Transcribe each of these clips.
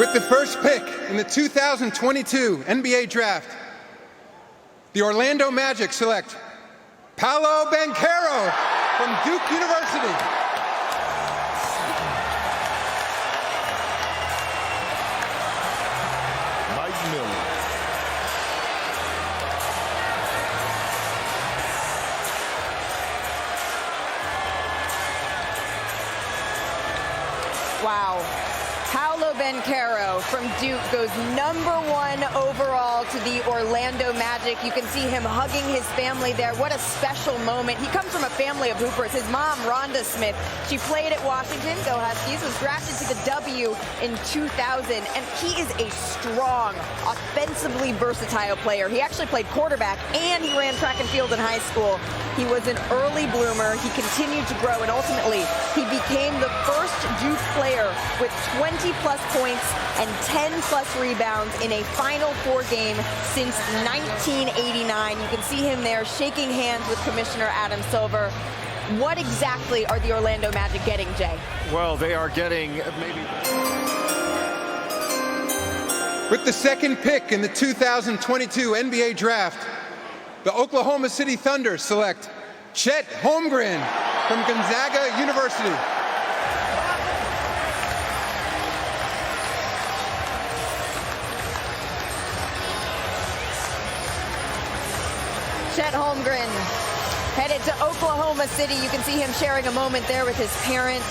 With the first pick in the 2022 NBA Draft, the Orlando Magic select PAOLO BANCHERO from Duke University. Wow. PAOLO BANCHERO from Duke goes #1 overall to the Orlando Magic. You can see him hugging his family there. What a special moment. He comes from a family of hoopers. His mom, Rhonda Smith, she played at Washington, go Huskies, was drafted to the W in 2000, and he is a strong, offensively versatile player. He actually played quarterback, and he ran track and field in high school. He was an early bloomer. He continued to grow, and ultimately, he became the first Duke player with 20-plus points and 10-plus rebounds in a Final Four game since 1989. You can see him there shaking hands with Commissioner Adam Silver. What exactly are the Orlando Magic getting, Jay? Well, they are getting maybe... With the second pick in the 2022 NBA Draft, the Oklahoma City Thunder select CHET HOLMGREN from Gonzaga University. CHET HOLMGREN headed to Oklahoma City. You can see him sharing a moment there with his parents.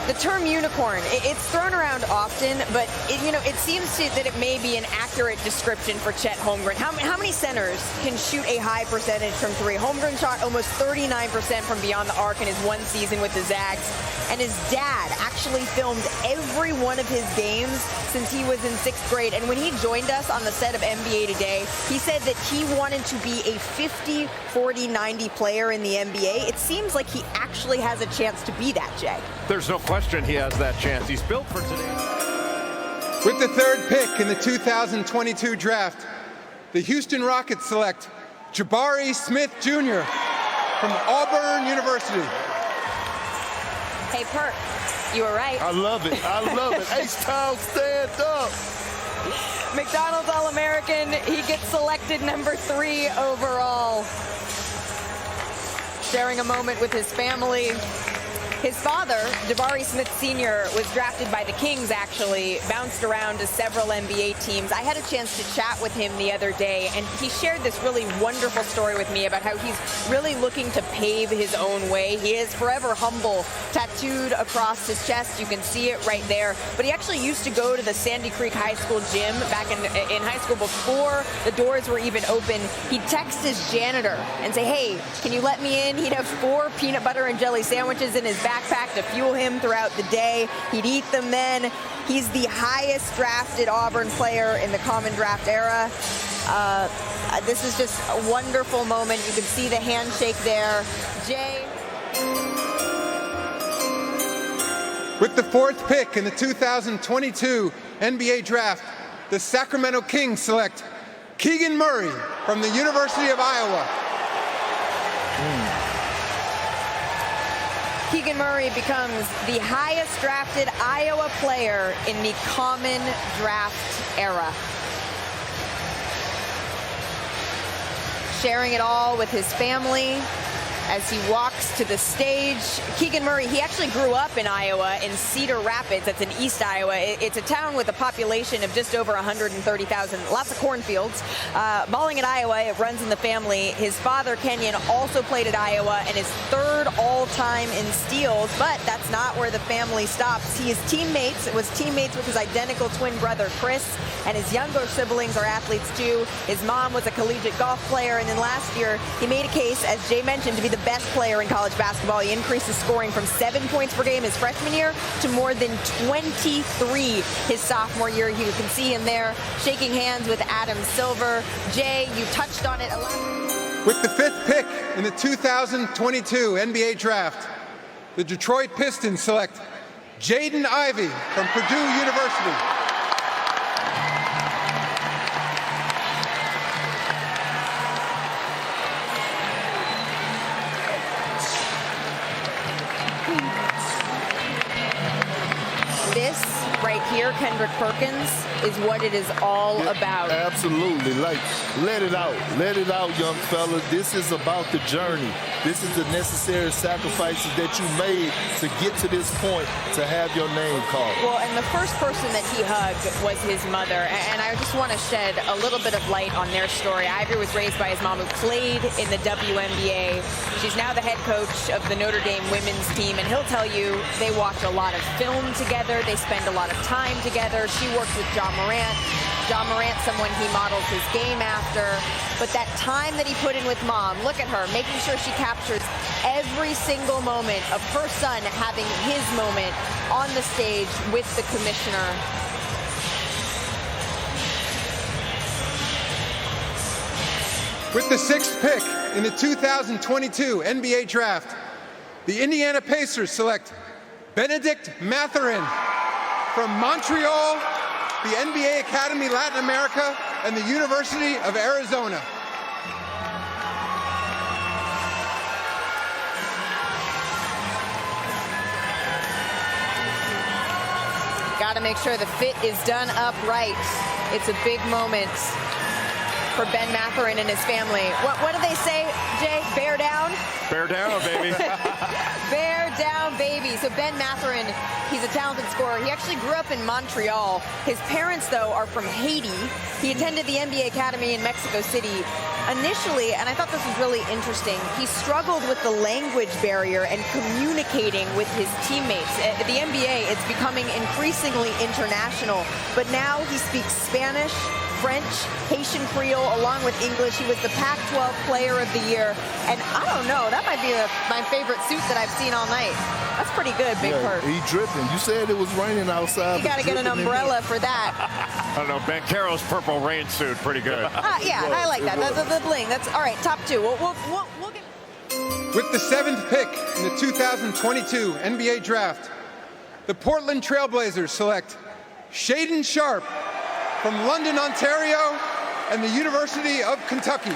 The term unicorn, it's thrown around often, but it seems that it may be an accurate description for CHET HOLMGREN. How many centers can shoot a high percentage from three? Holmgren shot almost 39% from beyond the arc in his one season with the Zags, and his dad actually filmed every one of his games since he was in 6th grade. And when he joined us on the set of NBA Today, he said that he wanted to be a 50, 40, 90 player in the NBA. It seems like he actually has a chance to be that, Jay. There's no question he has that chance. He's built for today. With the third pick in the 2022 draft, the Houston Rockets select Jabari Smith Jr. from Auburn University. Hey, Perk, you were right. I love it. I love it. H-Town, stand up. McDonald's All-American. He gets selected #3 overall. Sharing a moment with his family. His father, Jabari Smith Sr., was drafted by the Kings, actually, bounced around to several NBA teams. I had a chance to chat with him the other day, and he shared this really wonderful story with me about how he's really looking to pave his own way. He is forever humble, tattooed across his chest. You can see it right there. But he actually used to go to the Sandy Creek High School gym back in high school before the doors were even open. He'd text his janitor and say, hey, can you let me in? He'd have 4 peanut butter and jelly sandwiches in his backpack to fuel him throughout the day. He'd eat them then. He's the highest drafted Auburn player in the Common Draft era. This is just a wonderful moment. You can see the handshake there. Jay. With the 4th pick in the 2022 NBA Draft, the Sacramento Kings select Keegan Murray from the University of Iowa. Keegan Murray becomes the highest drafted Iowa player in the Common Draft era. Sharing it all with his family as he walks to the stage. Keegan Murray, he actually grew up in Iowa, in Cedar Rapids. That's in East Iowa. It's a town with a population of just over 130,000. Lots of cornfields. Balling at Iowa, it runs in the family. His father, Kenyon, also played at Iowa and is 3rd all-time in steals, but that's not where the family stops. He is teammates with his identical twin brother, Chris, and his younger siblings are athletes too. His mom was a collegiate golf player, and then last year, he made a case, as Jay mentioned, to be the best player in college basketball. He increased his scoring from 7 points per game his freshman year to more than 23 his sophomore year. You can see him there shaking hands with Adam Silver. Jay, you touched on it a lot. With the 5th pick in the 2022 NBA Draft, the Detroit Pistons select Jaden Ivey from Purdue University. This right here, Kendrick Perkins, is what it is all about. Absolutely. Like, let it out. Let it out, young fella. This is about the journey. This is the necessary sacrifices that you made to get to this point to have your name called. Well, and the first person that he hugged was his mother. And I just want to shed a little bit of light on their story. Ivory was raised by his mom, who played in the WNBA. She's now the head coach of the Notre Dame women's team. And he'll tell you they watch a lot of film together. They spend a lot of time together. She works with Ja Morant. Ja Morant, someone he models his game after. But that time that he put in with mom, look at her, making sure she captures every single moment of her son having his moment on the stage with the commissioner. With the 6th pick in the 2022 NBA Draft, the Indiana Pacers select Benedict Mathurin from Montreal, the NBA Academy Latin America, and the University of Arizona. Got to make sure the fit is done up right. It's a big moment for Ben Mathurin and his family. What do they say, Jay? Bear down? Bear down, baby. Bear down, baby. So Ben Mathurin, he's a talented scorer. He actually grew up in Montreal. His parents, though, are from Haiti. He attended the NBA Academy in Mexico City. Initially, and I thought this was really interesting, he struggled with the language barrier and communicating with his teammates. At the NBA, it's becoming increasingly international, but now he speaks Spanish, French, Haitian Creole, along with English. He was the Pac-12 Player of the Year. And I don't know, that might be my favorite suit that I've seen all night. That's pretty good, Big Perk. He dripping. You said it was raining outside. You got to get an umbrella for that. I don't know, Banchero's purple rain suit, pretty good. Yeah, I like that. The bling. That's all right. Top two. We'll get. With the 7th pick in the 2022 NBA Draft, the Portland Trailblazers select Shaedon Sharpe from London, Ontario, and the University of Kentucky.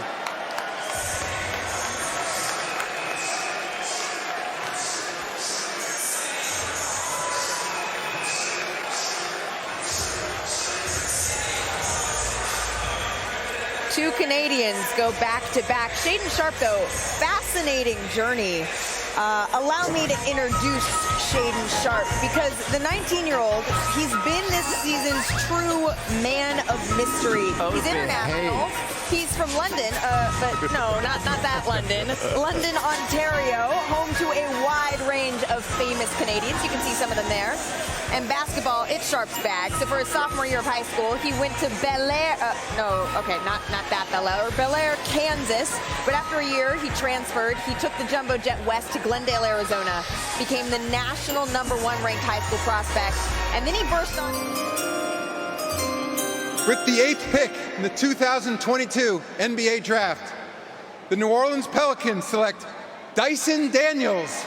Two Canadians go back-to-back. Shaedon Sharpe, though, fascinating journey. Allow me to introduce Shaedon Sharpe, because the 19-year-old, he's been this season's true man of mystery. He's international. He's from London, but no, not that London. London, Ontario, home to a wide range of famous Canadians. You can see some of them there. And basketball, it's Sharpe's bag. So for his sophomore year of high school, he went to Bel Air, Bel Air, Kansas. But after a year, he transferred. He took the jumbo jet west to Glendale, Arizona, became the national #1 ranked high school prospect, and then he burst on. With the 8th pick in the 2022 NBA Draft, the New Orleans Pelicans select Dyson Daniels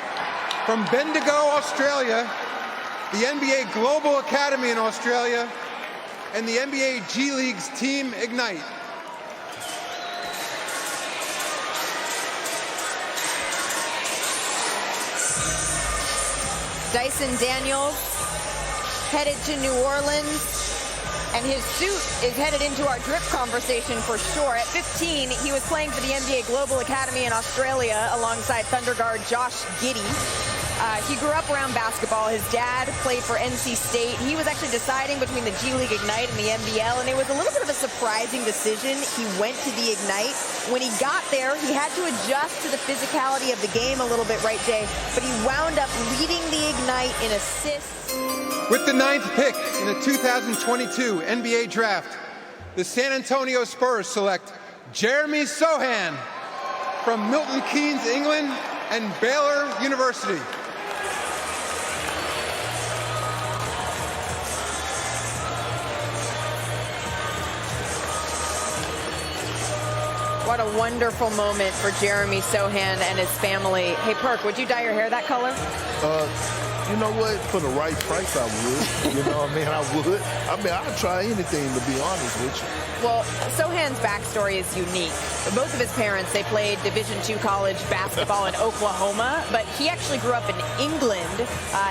from Bendigo, Australia, the NBA Global Academy in Australia, and the NBA G League's Team Ignite. Dyson Daniels headed to New Orleans, and his suit is headed into our drip conversation for sure. At 15, he was playing for the NBA Global Academy in Australia alongside Thunder guard Josh Giddey. He grew up around basketball. His dad played for NC State. He was actually deciding between the G League Ignite and the NBL, and it was a little bit of a surprising decision. He went to the Ignite. When he got there, he had to adjust to the physicality of the game a little bit, right, Jay? But he wound up leading the Ignite in assists. With the 9th pick in the 2022 NBA Draft, the San Antonio Spurs select Jeremy Sohan from Milton Keynes, England, and Baylor University. What a wonderful moment for Jeremy Sohan and his family. Hey, Perk, would you dye your hair that color? You know what? For the right price, I would. You know what I mean? I would. I mean, I'd try anything, to be honest with you. Well, Sochan's backstory is unique. Both of his parents, they played Division II college basketball in Oklahoma, but he actually grew up in England.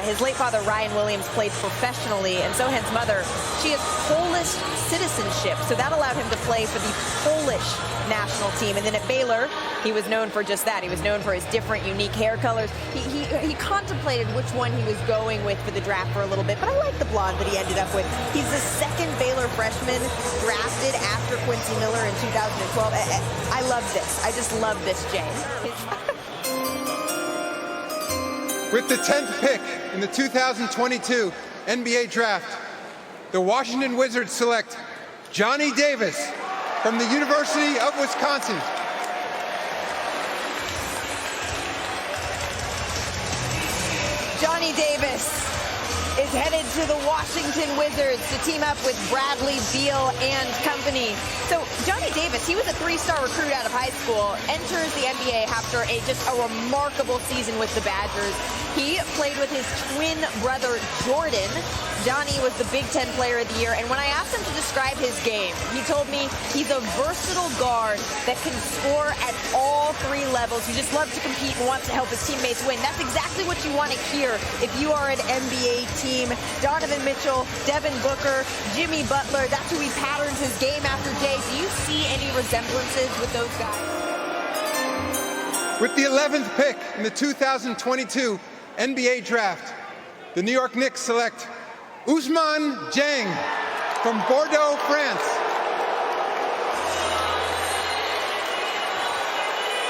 His late father, Ryan Williams, played professionally, and Sochan's mother, she has Polish citizenship, so that allowed him to play for the Polish national team. And then at Baylor, he was known for just that. He was known for his different, unique hair colors. He contemplated which one he was going with for the draft for a little bit, but I like the blonde that he ended up with. He's the second Baylor freshman drafted after Quincy Miller in 2012. I love this. I just love this, Jay. With the 10th pick in the 2022 NBA Draft, the Washington Wizards select Johnny Davis from the University of Wisconsin. Johnny Davis is headed to the Washington Wizards to team up with Bradley Beal and company. So Johnny Davis, he was a three-star recruit out of high school, enters the NBA after just a remarkable season with the Badgers. He played with his twin brother, Jordan. Johnny was the Big Ten Player of the Year, and when I asked him to describe his game, he told me he's a versatile guard that can score at all three levels. He just loves to compete and wants to help his teammates win. That's exactly what you want to hear if you are an NBA team. Donovan Mitchell, Devin Booker, Jimmy Butler, that's who he patterns his game after. Jay, do you see any resemblances with those guys? With the 11th pick in the 2022 NBA Draft, the New York Knicks select Ousmane Dieng from Bordeaux, France.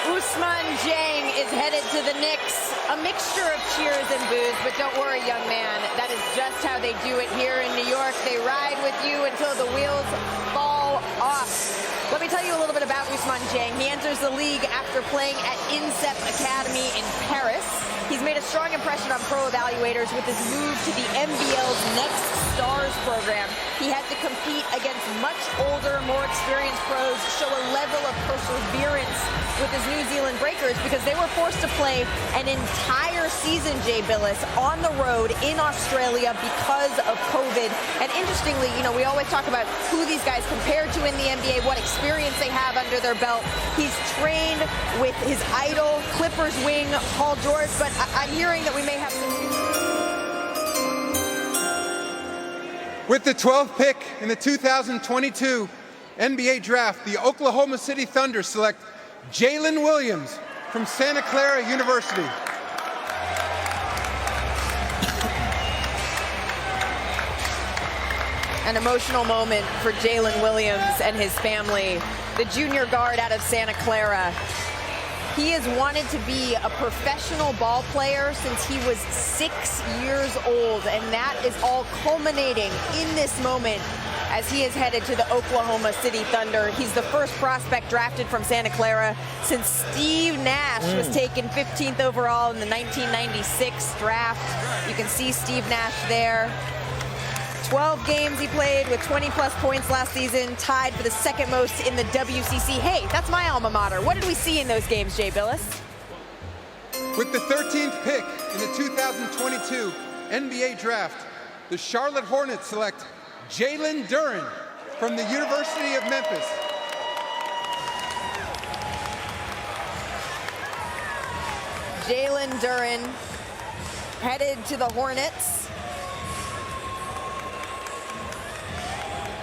Ousmane Dieng is headed to the Knicks. A mixture of cheers and boos, but don't worry, young man. That is just how they do it here in New York. They ride with you until the wheels fall off. Let me tell you a little bit about Ousmane Dieng. He enters the league after playing at INSEP Academy in Paris. He's made a strong impression on pro evaluators with his move to the NBL's Next Stars program. He had to compete against much older, more experienced pros, show a level of perseverance with his New Zealand Breakers because they were forced to play an entire season, Jay Billis, on the road in Australia because of COVID. And interestingly, you know, we always talk about who these guys compare to in the NBA, what experience they have under their belt. He's trained with his idol, Clippers wing, Paul George, but I'm hearing that we may have some... With the 12th pick in the 2022 NBA Draft, the Oklahoma City Thunder select Jalen Williams from Santa Clara University. An emotional moment for Jalen Williams and his family, the junior guard out of Santa Clara. He has wanted to be a professional ball player since he was 6 years old, and that is all culminating in this moment as he is headed to the Oklahoma City Thunder. He's the first prospect drafted from Santa Clara since Steve Nash was taken 15th overall in the 1996 draft. You can see Steve Nash there. 12 games he played with 20-plus points last season, tied for the second most in the WCC. Hey, that's my alma mater. What did we see in those games, Jay Billis? With the 13th pick in the 2022 NBA Draft, the Charlotte Hornets select Jalen Duren from the University of Memphis. Jalen Duren headed to the Hornets.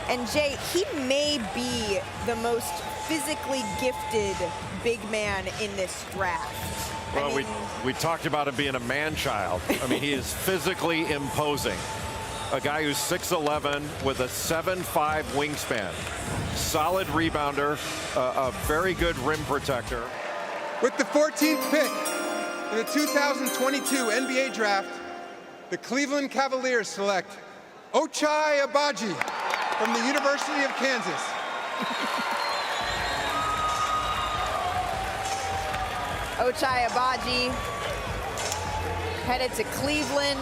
And Jay, he may be the most physically gifted big man in this draft. Well, we talked about him being a man-child. I mean, he is physically imposing. A guy who's 6'11" with a 7'5" wingspan. Solid rebounder, a very good rim protector. With the 14th pick in the 2022 NBA Draft, the Cleveland Cavaliers select OCHAI AGBAJI from the University of Kansas. OCHAI AGBAJI headed to Cleveland.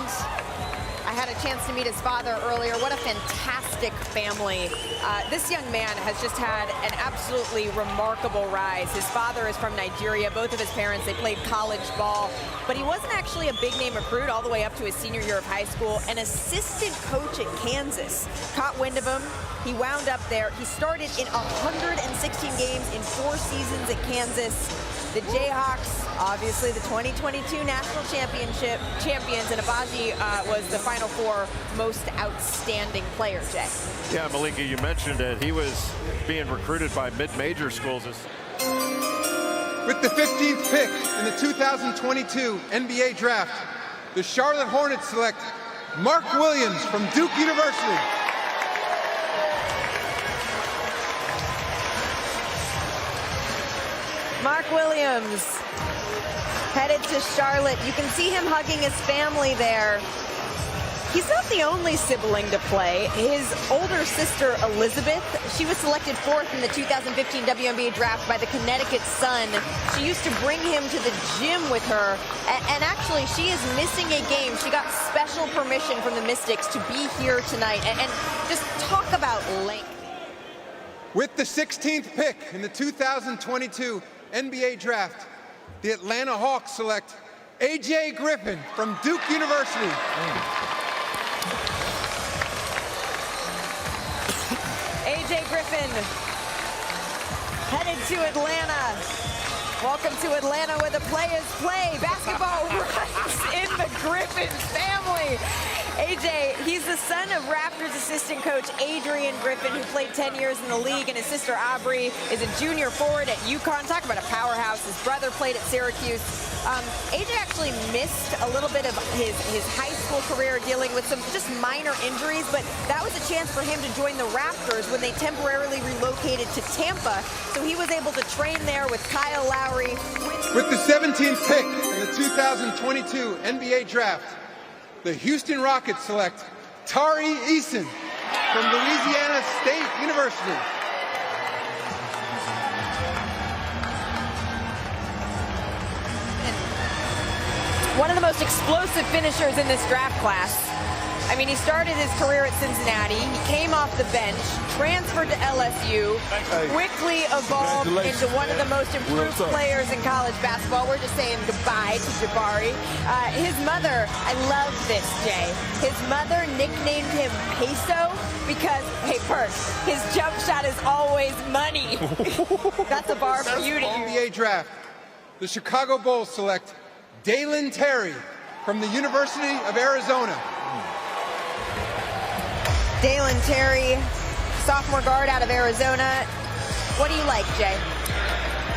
I had a chance to meet his father earlier. What a fantastic family. This young man has just had an absolutely remarkable rise. His father is from Nigeria. Both of his parents, they played college ball. But he wasn't actually a big-name recruit all the way up to his senior year of high school. An assistant coach at Kansas caught wind of him. He wound up there. He started in 116 games in 4 seasons at Kansas. The Jayhawks, obviously the 2022 national championship champions, and AGBAJI was the Final Four most outstanding player, Jay. Yeah, Malika, you mentioned it. He was being recruited by mid-major schools. With the 15th pick in the 2022 NBA Draft, the Charlotte Hornets select Mark Williams from Duke University. Mark Williams headed to Charlotte. You can see him hugging his family there. He's not the only sibling to play. His older sister, Elizabeth, she was selected 4th in the 2015 WNBA draft by the Connecticut Sun. She used to bring him to the gym with her, and actually she is missing a game. She got special permission from the Mystics to be here tonight, and just talk about length. With the 16th pick in the 2022 NBA Draft, the Atlanta Hawks select A.J. Griffin from Duke University. A.J. Griffin headed to Atlanta. Welcome to Atlanta where the players play. Basketball runs in the Griffin family. AJ, he's the son of Raptors assistant coach Adrian Griffin, who played 10 years in the league, and his sister Aubrey is a junior forward at UConn. Talk about a powerhouse. His brother played at Syracuse. AJ actually missed a little bit of his high school career dealing with some just minor injuries, but that was a chance for him to join the Raptors when they temporarily relocated to Tampa, so he was able to train there with Kyle Lowry. With the 17th pick in the 2022 NBA Draft, the Houston Rockets select Tari Eason from Louisiana State University. One of the most explosive finishers in this draft class. I mean, he started his career at Cincinnati. He came off the bench, transferred to LSU, quickly evolved into one of the most improved players in college basketball. We're just saying goodbye to Jabari. His mother, I love this, Jay. His mother nicknamed him Peso because, hey, first, his jump shot is always money. That's a bar for you to use. NBA Draft, the Chicago Bulls select Dalen Terry from the University of Arizona. Dalen Terry, sophomore guard out of Arizona. What do you like, Jay?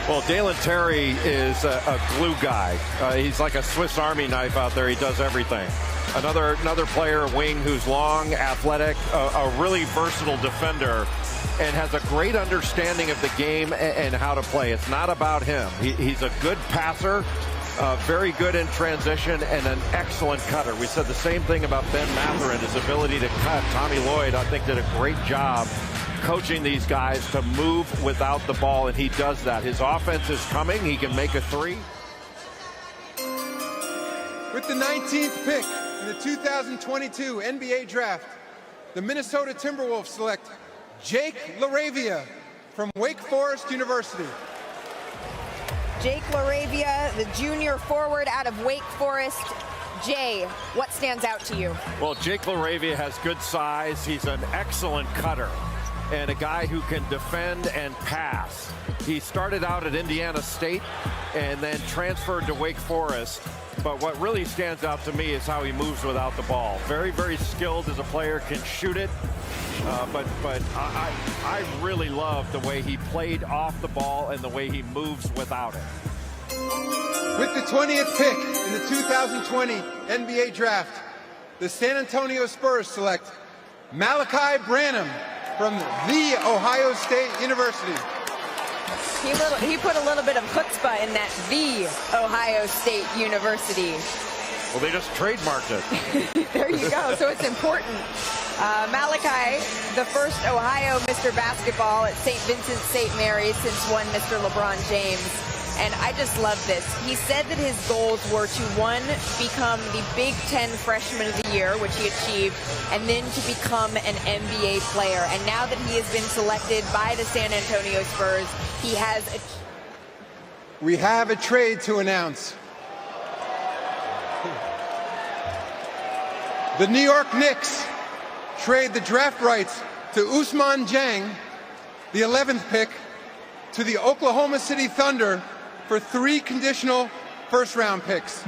Well, Dalen Terry is a glue guy. He's like a Swiss Army knife out there. He does everything. Another player, wing, who's long, athletic, a really versatile defender, and has a great understanding of the game and how to play. It's not about him. He's a good passer. Very good in transition and an excellent cutter. We said the same thing about Ben Mathurin, his ability to cut. Tommy Lloyd, I think, did a great job coaching these guys to move without the ball, and he does that. His offense is coming. He can make a three. With the 19th pick in the 2022 NBA Draft, the Minnesota Timberwolves select Jake LaRavia from Wake Forest University. Jake LaRavia, the junior forward out of Wake Forest. Jay, what stands out to you? Well, Jake LaRavia has good size. He's an excellent cutter and a guy who can defend and pass. He started out at Indiana State and then transferred to Wake Forest. But what really stands out to me is how he moves without the ball. Very, very skilled as a player, can shoot it. But I really love the way he played off the ball and the way he moves without it. With the 20th pick in the 2020 NBA Draft, the San Antonio Spurs select Malaki Branham from The Ohio State University. He put a little bit of chutzpah in that The Ohio State University. Well, they just trademarked it. There you go. So it's important. Malaki, the first Ohio Mr. Basketball at St. Vincent St. Mary's since one Mr. LeBron James. and I just love this. He said that his goals were to, one, become the Big Ten Freshman of the Year, which he achieved, and then to become an NBA player. And now that he has been selected by the San Antonio Spurs, he has a... We have a trade to announce. The New York Knicks trade the draft rights to Ousmane Dieng, the 11th pick, to the Oklahoma City Thunder for 3 conditional first-round picks.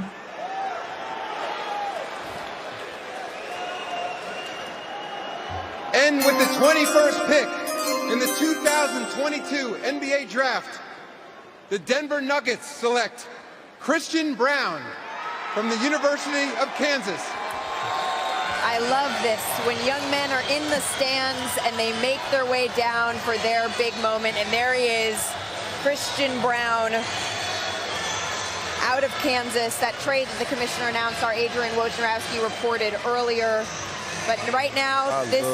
And with the 21st pick in the 2022 NBA Draft, the Denver Nuggets select Christian Braun from the University of Kansas. I love this, when young men are in the stands and they make their way down for their big moment. And there he is, Christian Braun, out of Kansas. That trade that the commissioner announced, our Adrian Wojnarowski reported earlier. But right now, this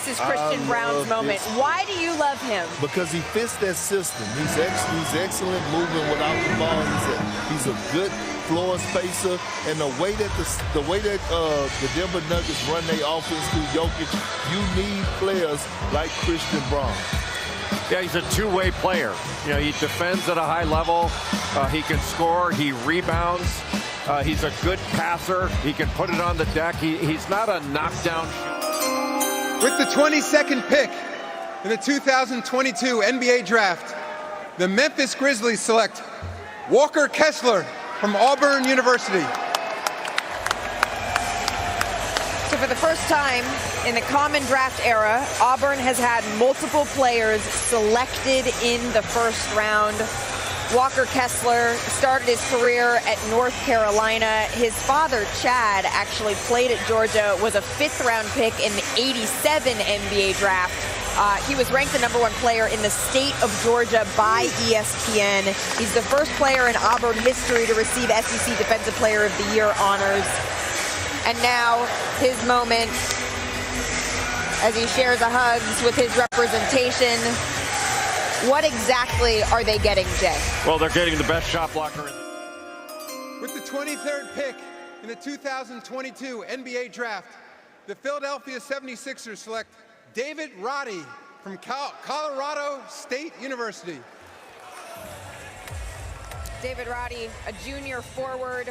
is Christian Braun's moment. Why do you love him? Because he fits that system. He's excellent moving without the ball. He's a good floor spacer, and the way that the Denver Nuggets run their offense through Jokic, you need players like Christian Braun. Yeah, he's a two-way player. You know, he defends at a high level. He can score. He rebounds. He's a good passer. He can put it on the deck. He's not a knockdown. With the 22nd pick in the 2022 NBA Draft, the Memphis Grizzlies select Walker Kessler from Auburn University. So for the first time in the common draft era, Auburn has had multiple players selected in the first round. Walker Kessler started his career at North Carolina. His father, Chad, actually played at Georgia, was a 5th-round pick in the '87 NBA draft. He was ranked the #1 player in the state of Georgia by ESPN. He's the first player in Auburn history to receive SEC Defensive Player of the Year honors. And now, his moment as he shares a hugs with his representation. What exactly are they getting, Jay? Well, they're getting the best shot blocker. With the 23rd pick in the 2022 NBA Draft, the Philadelphia 76ers select David Roddy from Colorado State University. David Roddy, a junior forward,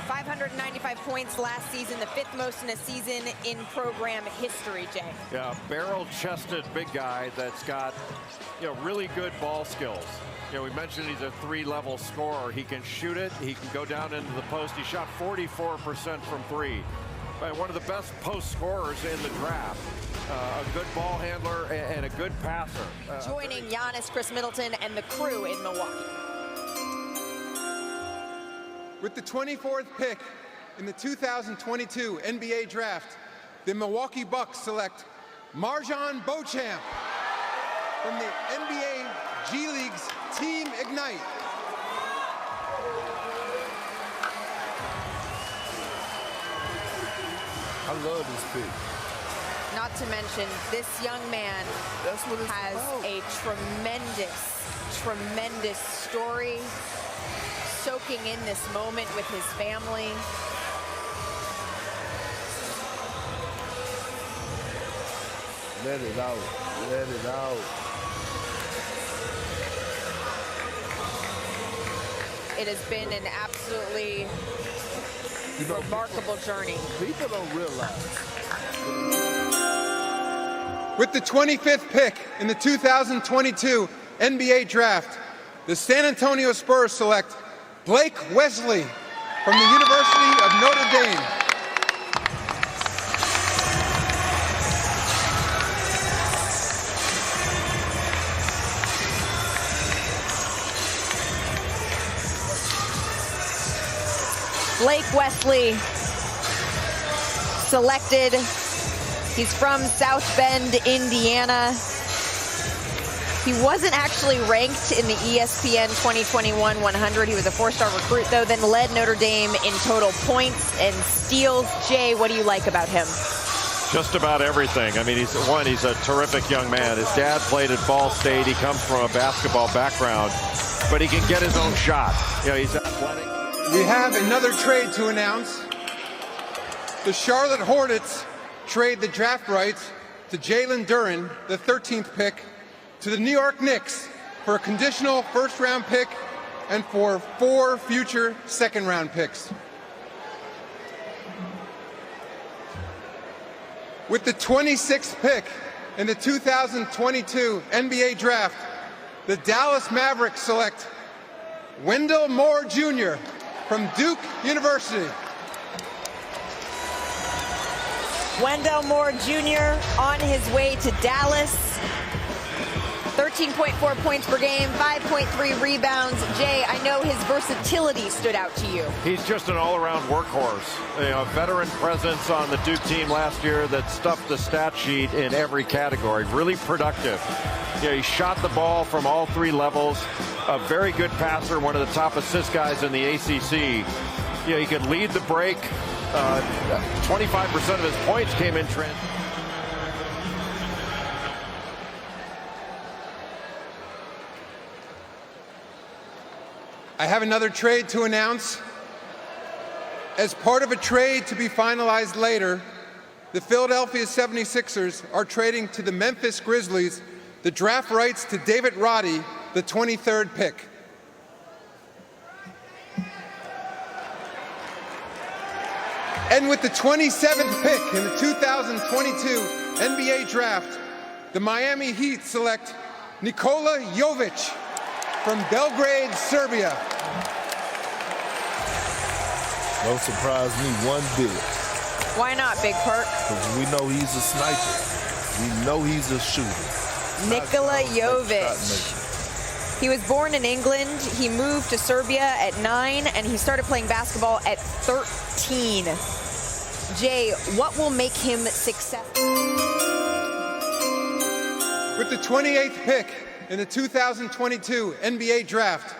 595 points last season, the 5th most in a season in program history, Jay. Yeah, barrel-chested big guy that's got, you know, really good ball skills. You know, we mentioned he's a 3-level scorer. He can shoot it. He can go down into the post. He shot 44% from 3. One of the best post scorers in the draft. A good ball handler and a good passer. Joining Giannis, Chris Middleton, and the crew in Milwaukee. With the 24th pick in the 2022 NBA Draft, the Milwaukee Bucks select Marjon Beauchamp from the NBA G League's Team Ignite. I love this pick. Not to mention, this young man has a tremendous story, soaking in this moment with his family. Let it out. Let it out. It has been an absolutely remarkable journey. People don't realize. With the 25th pick in the 2022 NBA Draft, the San Antonio Spurs select Blake Wesley from the University of Notre Dame. Blake Wesley selected. He's from South Bend, Indiana. He wasn't actually ranked in the ESPN 2021 100. He was a 4-star recruit, though, then led Notre Dame in total points and steals. Jay, what do you like about him? Just about everything. I mean, he's a terrific young man. His dad played at Ball State. He comes from a basketball background. but he can get his own shot. You know, he's athletic. We have another trade to announce. The Charlotte Hornets trade the draft rights to Jalen Duren, the 13th pick, to the New York Knicks for a conditional first-round pick and for 4 future second-round picks. With the 26th pick in the 2022 NBA Draft, the Dallas Mavericks select Wendell Moore Jr. from Duke University. Wendell Moore Jr. on his way to Dallas. 13.4 points per game, 5.3 rebounds. Jay, I know his versatility stood out to you. He's just an all-around workhorse. You know, a veteran presence on the Duke team last year that stuffed the stat sheet in every category. Really productive. You know, he shot the ball from all 3 levels. A very good passer, one of the top assist guys in the ACC. You know, he could lead the break. 25% of his points came in transition. I have another trade to announce. As part of a trade to be finalized later, the Philadelphia 76ers are trading to the Memphis Grizzlies the draft rights to David Roddy, the 23rd pick. And with the 27th pick in the 2022 NBA Draft, the Miami Heat select Nikola Jovic from Belgrade, Serbia. Don't surprise me one bit. Why not, Big Perk? Because we know he's a sniper. We know he's a shooter. Nikola Jovic. He was born in England. He moved to Serbia at 9, and he started playing basketball at 13. Jay, what will make him successful? With the 28th pick in the 2022 NBA Draft,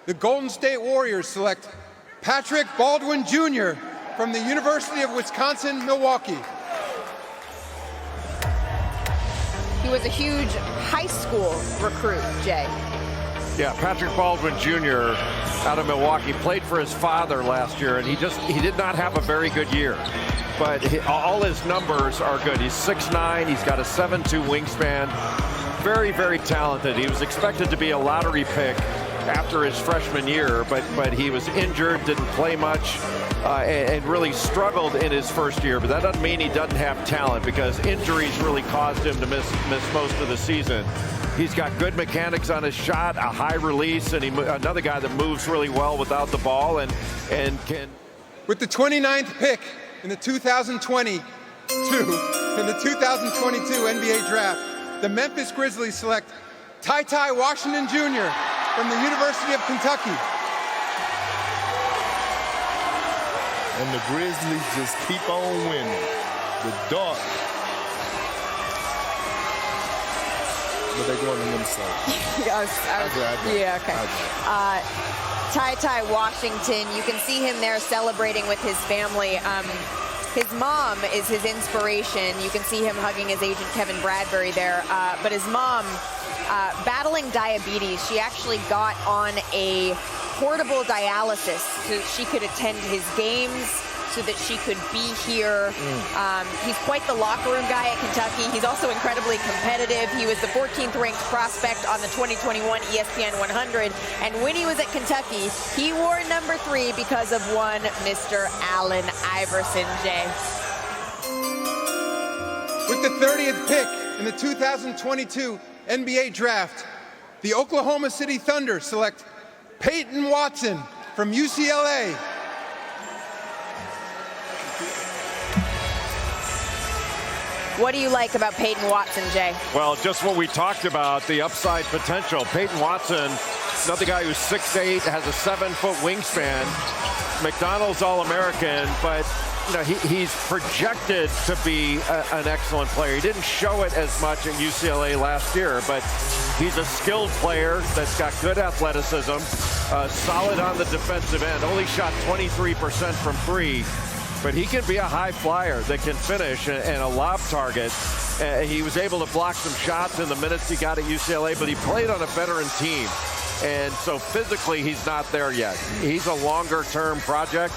the Golden State Warriors select Patrick Baldwin Jr. from the University of Wisconsin-Milwaukee. He was a huge high school recruit, Jay. Yeah, Patrick Baldwin Jr. out of Milwaukee played for his father last year, and he did not have a very good year. But all his numbers are good. He's 6'9", he's got a 7'2" wingspan. Very, very talented. He was expected to be a lottery pick after his freshman year, but he was injured, didn't play much, and really struggled in his first year. But that doesn't mean he doesn't have talent, because injuries really caused him to miss most of the season. He's got good mechanics on his shot, a high release, and another guy that moves really well without the ball and can. With the 29th pick in the 2022 NBA Draft, the Memphis Grizzlies select Ty Washington Jr. from the University of Kentucky. And the Grizzlies just keep on winning. The dark. But they're going to Minnesota. Yeah, okay. Ty Washington, you can see him there celebrating with his family. His mom is his inspiration. You can see him hugging his agent, Kevin Bradbury, there. But his mom, battling diabetes, she actually got on a portable dialysis so that she could attend his games, so that she could be here. He's quite the locker room guy at Kentucky. He's also incredibly competitive. He was the 14th ranked prospect on the 2021 ESPN 100. And when he was at Kentucky, he wore number 3 because of one Mr. Allen Iverson, Jay. With the 30th pick in the 2022 NBA Draft, the Oklahoma City Thunder select Peyton Watson from UCLA. What do you like about Peyton Watson, Jay? Well, just what we talked about, the upside potential. Peyton Watson, another guy who's 6'8", has a 7-foot wingspan, McDonald's All-American, but you know, he's projected to be an excellent player. He didn't show it as much at UCLA last year, but he's a skilled player that's got good athleticism, solid on the defensive end, only shot 23% from 3. But he can be a high flyer that can finish and a lob target. He was able to block some shots in the minutes he got at UCLA, but he played on a veteran team. And so physically, he's not there yet. He's a longer-term project.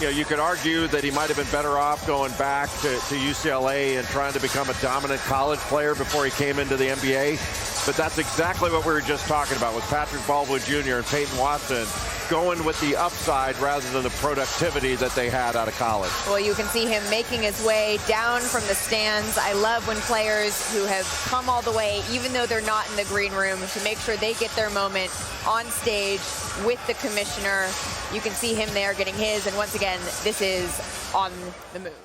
You know, you could argue that he might have been better off going back to UCLA and trying to become a dominant college player before he came into the NBA. But that's exactly what we were just talking about with Patrick Baldwin Jr. and Peyton Watson, going with the upside rather than the productivity that they had out of college. Well, you can see him making his way down from the stands. I love when players who have come all the way, even though they're not in the green room, to make sure they get their moment on stage with the commissioner. You can see him there getting his, and once again, this is on the move.